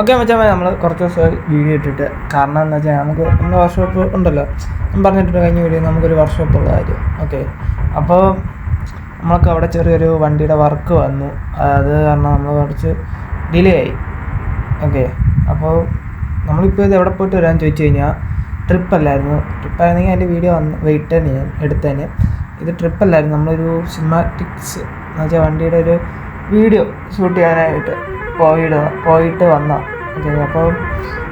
Okay മച്ചാൻ, നമ്മൾ കുറച്ച് ദിവസം വീഡിയോ ഇട്ടിട്ട് കാരണം എന്താ വെച്ചാൽ നമുക്ക് നമ്മുടെ വർക്ക്ഷോപ്പ് ഉണ്ടല്ലോ, ഞാൻ പറഞ്ഞിട്ടുണ്ട് കഴിഞ്ഞ വീഡിയോ നമുക്കൊരു വർക്ക്ഷോപ്പുള്ള കാര്യം. ഓക്കെ, അപ്പോൾ നമ്മൾക്ക് അവിടെ ചെറിയൊരു വണ്ടിയുടെ വർക്ക് വന്നു, അത് കാരണം നമ്മൾ കുറച്ച് ഡിലേ ആയി. ഓക്കെ, അപ്പോൾ നമ്മളിപ്പോൾ ഇത് എവിടെ പോയിട്ട് വരാമെന്ന് ചോദിച്ചു കഴിഞ്ഞാൽ ട്രിപ്പായിരുന്നെങ്കിൽ അതിൻ്റെ വീഡിയോ വെയിറ്റ് ഞാൻ എടുത്തേനെ. ഇത് ട്രിപ്പല്ലായിരുന്നു, നമ്മളൊരു സിനിമാറ്റിക്സ് എന്ന് വെച്ചാൽ വണ്ടിയുടെ ഒരു വീഡിയോ ഷൂട്ട് ചെയ്യാനായിട്ട് പോയിട്ട് വന്ന. ഓക്കെ, അപ്പോൾ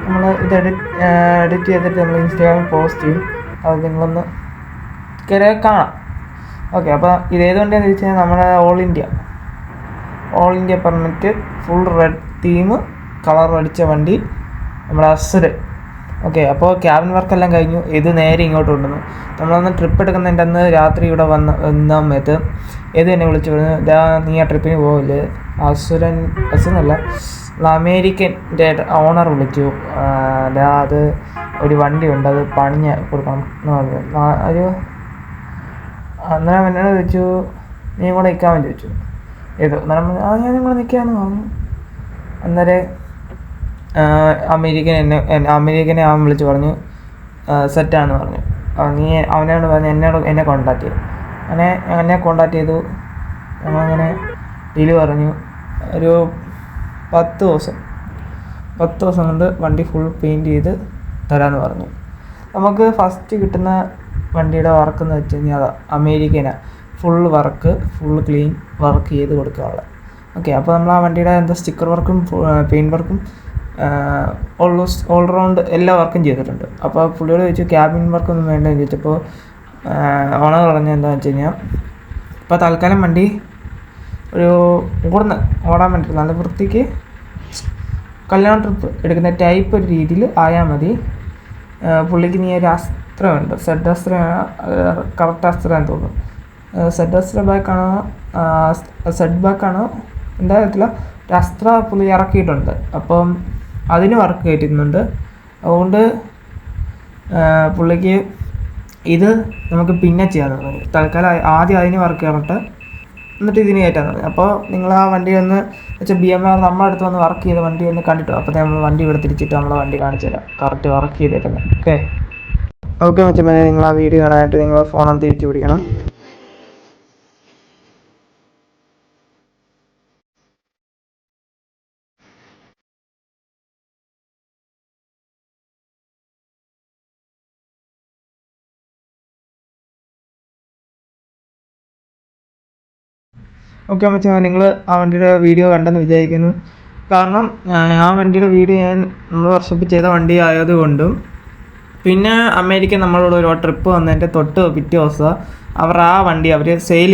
നമ്മൾ ഇത് എഡിറ്റ് ചെയ്തിട്ട് നമ്മൾ ഇൻസ്റ്റാഗ്രാമിൽ പോസ്റ്റ് ചെയ്യും, അത് നിങ്ങളൊന്ന് കയറി കാണാം. ഓക്കെ, അപ്പോൾ ഇതേത് വണ്ടിയാണെന്ന് ചോദിച്ചു കഴിഞ്ഞാൽ നമ്മുടെ all India permit full red theme colour അടിച്ച വണ്ടി നമ്മുടെ അസുരൻ. ഓക്കെ, അപ്പോൾ ക്യാബിൻ വർക്കെല്ലാം കഴിഞ്ഞു, ഇത് നേരെ ഇങ്ങോട്ട് കൊണ്ടുവന്നു. നമ്മളൊന്ന് ട്രിപ്പ് എടുക്കുന്നതിൻ്റെ അന്ന് രാത്രി ഇവിടെ വന്ന സമയത്ത് ഏത് എന്നെ വിളിച്ചു പറഞ്ഞു, നീ ആ ട്രിപ്പിന് പോകില്ലേ, അസുരനല്ല അമേരിക്കൻ്റെ ഓണർ വിളിച്ചു, അത് ഒരു വണ്ടിയുണ്ട്, അത് പണിഞ്ഞ് കൊടുക്കണം എന്ന് പറഞ്ഞു. അന്നേരം എന്നോട് ചോദിച്ചു, നീ കൂടെ നിൽക്കാമെന്ന് ചോദിച്ചു. അന്നേരം ഞാൻ നിങ്ങൾ നിൽക്കാമെന്ന് പറഞ്ഞു. അന്നേരം അമേരിക്കനെ അവൻ വിളിച്ച് പറഞ്ഞു സെറ്റാണെന്ന് പറഞ്ഞു. അവനോട് പറഞ്ഞു എന്നെ കോണ്ടാക്ട് ചെയ്തു. എന്നെ കോണ്ടാക്ട് ചെയ്തു. ഞങ്ങളങ്ങനെ ഡീല് പറഞ്ഞു, ഒരു 10 ദിവസം കൊണ്ട് വണ്ടി ഫുൾ പെയിൻറ്റ് ചെയ്ത് തരാമെന്ന് പറഞ്ഞു. നമുക്ക് ഫസ്റ്റ് കിട്ടുന്ന വണ്ടിയുടെ വർക്ക് എന്ന് വെച്ച് കഴിഞ്ഞാൽ അമേരിക്കനാണ്, ഫുൾ ക്ലീൻ വർക്ക് ചെയ്ത് കൊടുക്കാനുള്ള. ഓക്കെ, അപ്പോൾ നമ്മൾ ആ വണ്ടിയുടെ സ്റ്റിക്കർ വർക്കും പെയിൻറ്റ് വർക്കും ഓൾറൗണ്ട് എല്ലാ വർക്കും ചെയ്തിട്ടുണ്ട്. അപ്പോൾ പുള്ളിയോട് ചോദിച്ചു ക്യാബിൻ വർക്കൊന്നും വേണ്ടതെന്ന് ചോദിച്ചപ്പോൾ ഓണർ പറഞ്ഞത് എന്താണെന്ന് വെച്ച് കഴിഞ്ഞാൽ, ഇപ്പോൾ തൽക്കാലം വണ്ടി ഒരു ഓടാൻ വേണ്ടി നല്ല വൃത്തിക്ക് കല്യാണ ട്രിപ്പ് എടുക്കുന്ന ടൈപ്പ് ഒരു രീതിയിൽ ആയാൽ മതി. പുള്ളിക്ക് നീ ഒരു അസ്ത്രമുണ്ട്, സെഡ് അസ്ത്രം, കറക്റ്റ് അസ്ത്രമാണെന്ന് തോന്നുന്നു. സെഡ് ബാക്കാണോ എന്താ അറിയത്തില്ല, ഒരു അസ്ത്ര പുള്ളി ഇറക്കിയിട്ടുണ്ട്. അപ്പം അതിന് വർക്ക് കയറ്റുന്നുണ്ട്. അതുകൊണ്ട് പുള്ളിക്ക് ഇത് നമുക്ക് പിന്നെ ചെയ്യാമെന്ന് പറഞ്ഞു. തൽക്കാലം ആദ്യം അതിന് വർക്ക് ചെയ്യട്ടെ, എന്നിട്ട് ഇതിന് കയറ്റാന്ന് പറഞ്ഞു. അപ്പോൾ നിങ്ങൾ ആ വണ്ടി ഒന്ന് വെച്ചാൽ BMR നമ്മുടെ അടുത്ത് വന്ന് വർക്ക് ചെയ്ത വണ്ടി ഒന്ന് കണ്ടിട്ടോ. അപ്പോൾ നമ്മൾ വണ്ടി ഇവിടെ തിരിച്ചിട്ട് നമ്മളെ വണ്ടി കാണിച്ചു തരാം, കറക്റ്റ് വർക്ക് ചെയ്തിട്ടുണ്ട്. ഓക്കെ മച്ചാ, നിങ്ങൾ ആ വീഡിയോ കാണാനായിട്ട് നിങ്ങൾ ഫോണൊന്ന് തിരിച്ചു പിടിക്കണം. ഓക്കെ മച്ചാ, നിങ്ങൾ ആ വണ്ടിയുടെ വീഡിയോ കണ്ടെന്ന് വിചാരിക്കുന്നു. കാരണം ആ വണ്ടിയുടെ വീഡിയോ നമ്മൾ വർഷോപ്പ് ചെയ്ത വണ്ടി ആയതുകൊണ്ടും പിന്നെ അമേരിക്ക നമ്മളോട് ഒരു ട്രിപ്പ് വന്നതിൻ്റെ തൊട്ട് പിറ്റേ ദിവസം അവർ ആ വണ്ടി സെയിൽ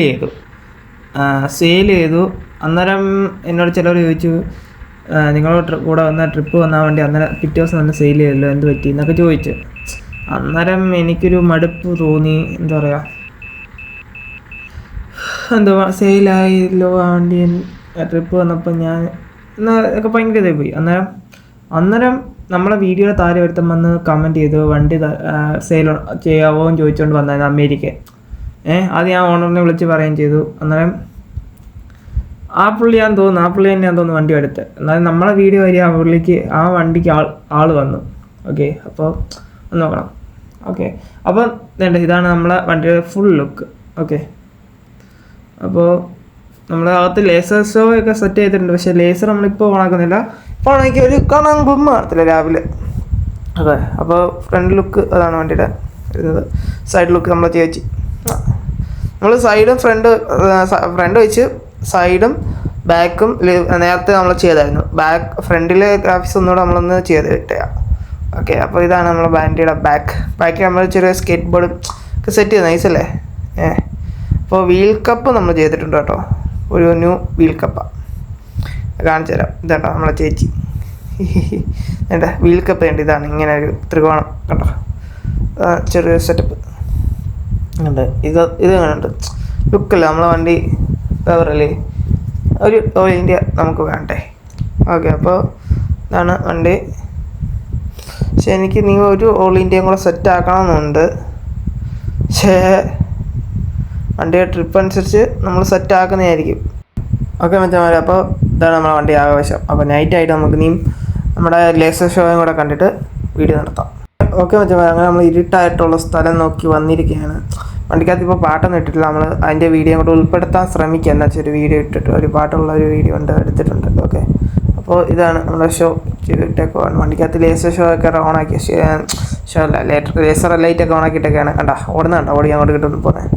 ചെയ്തു. അന്നേരം എന്നോട് ചിലർ ചോദിച്ചു, നിങ്ങളോട് കൂടെ വന്ന ട്രിപ്പ് വന്ന ആ വണ്ടി അന്നേരം പിറ്റേ ദിവസം തന്നെ സെയിൽ ചെയ്തല്ലോ, എന്ത് പറ്റി എന്നൊക്കെ ചോദിച്ചു. അന്നേരം എനിക്കൊരു മടുപ്പ് തോന്നി, എന്താ പറയുക, സെയിലായല്ലോ ആ വണ്ടി. ട്രിപ്പ് വന്നപ്പോൾ ഞാൻ ഒക്കെ ഭയങ്കര ഇതായി പോയി. അന്നേരം നമ്മളെ വീഡിയോയുടെ താരം ഒരുത്തം വന്ന് കമൻറ്റ് ചെയ്തു, വണ്ടി സെയിൽ ചെയ്യാവോ എന്ന് ചോദിച്ചുകൊണ്ട് വന്നായിരുന്നു അമേരിക്ക. അത് ഞാൻ ഓണറിനെ വിളിച്ച് പറയുകയും ചെയ്തു. അന്നേരം ആ പുള്ളി തന്നെയാന്ന് തോന്നുന്നു വണ്ടി എടുത്ത്. എന്നാലും നമ്മളെ വീഡിയോ വരെ ആ വണ്ടിക്ക് ആൾ വന്നു. ഓക്കെ, അപ്പോൾ ഒന്ന് നോക്കണം. ഓക്കെ, അപ്പോൾ ഇതാണ് നമ്മളെ വണ്ടിയുടെ ഫുൾ ലുക്ക്. ഓക്കെ, അപ്പോൾ നമ്മൾ അകത്ത് ലേസർ ഷോ ഒക്കെ സെറ്റ് ചെയ്തിട്ടുണ്ട്, പക്ഷേ ലേസർ നമ്മളിപ്പോൾ ഓണാക്കുന്നില്ല. ഇപ്പോൾ ഓണാക്കി ഒരു കാണാൻ ഗുമ്മ കാണത്തില്ല രാവിലെ. ഓക്കെ, അപ്പോൾ ഫ്രണ്ട് ലുക്ക് അതാണ് വണ്ടിയുടെ വരുന്നത്. സൈഡ് ലുക്ക് നമ്മൾ ചേച്ചി നമ്മൾ സൈഡും ഫ്രണ്ട് വെച്ച് സൈഡും ബാക്കും നേരത്തെ നമ്മൾ ചെയ്തായിരുന്നു. ഫ്രണ്ടിലെ ഗ്രാഫിക്സ് ഒന്നുകൂടെ നമ്മളൊന്ന് ചെയ്ത് കിട്ടുക. ഓക്കെ, അപ്പോൾ ഇതാണ് നമ്മളെ വണ്ടിയുടെ ബാക്കിൽ നമ്മൾ ചെറിയ സ്കേറ്റ് ബോർഡ് ഒക്കെ സെറ്റ് ചെയ്ത് നൈസല്ലേ. അപ്പോൾ വീൽ കപ്പ് നമ്മൾ ചെയ്തിട്ടുണ്ട് കേട്ടോ, ഒരു ന്യൂ വീൽ കപ്പാണ്, കാണിച്ചു തരാം. ഇതാട്ടോ നമ്മളെ ചേച്ചി വീൽ കപ്പ് ഉണ്ട്. ഇതാണ് ഇങ്ങനെ ഒരു ത്രികോണം കേട്ടോ, ചെറിയൊരു സെറ്റപ്പ് ഉണ്ട്. ഇത് എങ്ങനെ ഉണ്ട് ലുക്കല്ല, നമ്മളെ വണ്ടി വേറല്ലേ, ഒരു ഓൾ ഇന്ത്യ നമുക്ക് വേണ്ടേ. ഓക്കെ, അപ്പോൾ ഇതാണ് വണ്ടി. പക്ഷേ എനിക്ക് നിങ്ങൾ ഒരു ഓൾ ഇന്ത്യയും കൂടെ സെറ്റ് ആക്കണമെന്നുണ്ട്. പക്ഷേ വണ്ടിയുടെ ട്രിപ്പ് അനുസരിച്ച് നമ്മൾ സെറ്റ് ആക്കുന്നതായിരിക്കും. ഓക്കെ മച്ചാമാരെ, അപ്പോൾ ഇതാണ് നമ്മളെ വണ്ടി ആഘോഷം. അപ്പോൾ നൈറ്റായിട്ട് നമുക്ക് നമ്മുടെ ലേസർ ഷോയും കൂടെ കണ്ടിട്ട് വീഡിയോ നടത്താം. ഓക്കെ മച്ചന്മാരെ, അങ്ങനെ നമ്മൾ ഇരുട്ടായിട്ടുള്ള സ്ഥലം നോക്കി വന്നിരിക്കുകയാണ്. വണ്ടിക്കകത്ത് ഇപ്പോൾ പാട്ടൊന്നും ഇട്ടിട്ടില്ല. നമ്മൾ അതിൻ്റെ വീഡിയോ അങ്ങോട്ട് ഉൾപ്പെടുത്താൻ ശ്രമിക്കുക. എന്താ വെച്ചാൽ ഒരു വീഡിയോ ഇട്ടിട്ട് ഒരു പാട്ടുള്ള ഒരു വീഡിയോ എടുത്തിട്ടുണ്ട്. ഓക്കെ, അപ്പോൾ ഇതാണ് നമ്മുടെ ഷോ ഇട്ടേക്ക്. വണ്ടിക്കകത്ത് ലേസർ ഷോ ഒക്കെ ഓണാക്കി, ഷോ അല്ല ലേസർ ലൈറ്റൊക്കെ ഓണാക്കിയിട്ടൊക്കെയാണ് ഓടുന്നുണ്ടോ ഓടി അങ്ങോട്ട് കിട്ടുന്നു പോകുന്നത്.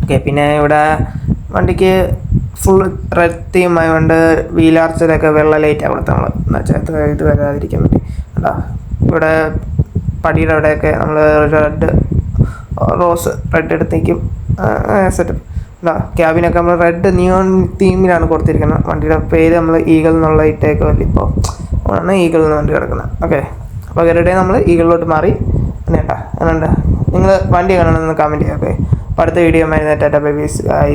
ഓക്കെ, പിന്നെ ഇവിടെ വണ്ടിക്ക് ഫുൾ റെഡ് തീം ആയതുകൊണ്ട് വീലാർച്ചിലൊക്കെ വെള്ള ലൈറ്റാണ് കൊടുത്തത് നമ്മൾ, എന്ന് വെച്ചാൽ ഇത് വരാതിരിക്കാൻ വേണ്ടി. ഇവിടെ പടിയുടെ അവിടെയൊക്കെ നമ്മൾ റെഡ് റോസ് റെഡ് എടുത്തേക്കും സെറ്റപ്പ്. ക്യാബിനൊക്കെ നമ്മൾ റെഡ് നിയോൺ തീമിലാണ് കൊടുത്തിരിക്കുന്നത്. വണ്ടിയുടെ പേര് നമ്മൾ ഈഗിൾ എന്നുള്ള ഇട്ടേക്കുമല്ലോ, ഇപ്പോൾ ആണ് ഈഗിൾ എന്ന് വണ്ടി കിടക്കുന്നത്. ഓക്കെ, അപ്പോൾ ഗരുഡേ നമ്മൾ ഈഗിളിലോട്ട് മാറി. അങ്ങനെയുണ്ട് നിങ്ങൾ വണ്ടി കാണണമെന്ന് കമൻറ്റ് ചെയ്യാം. ഓക്കെ, അപ്പോൾ അടുത്ത വീഡിയോ മരുന്ന് ടാറ്റ ബൈ ബൈ.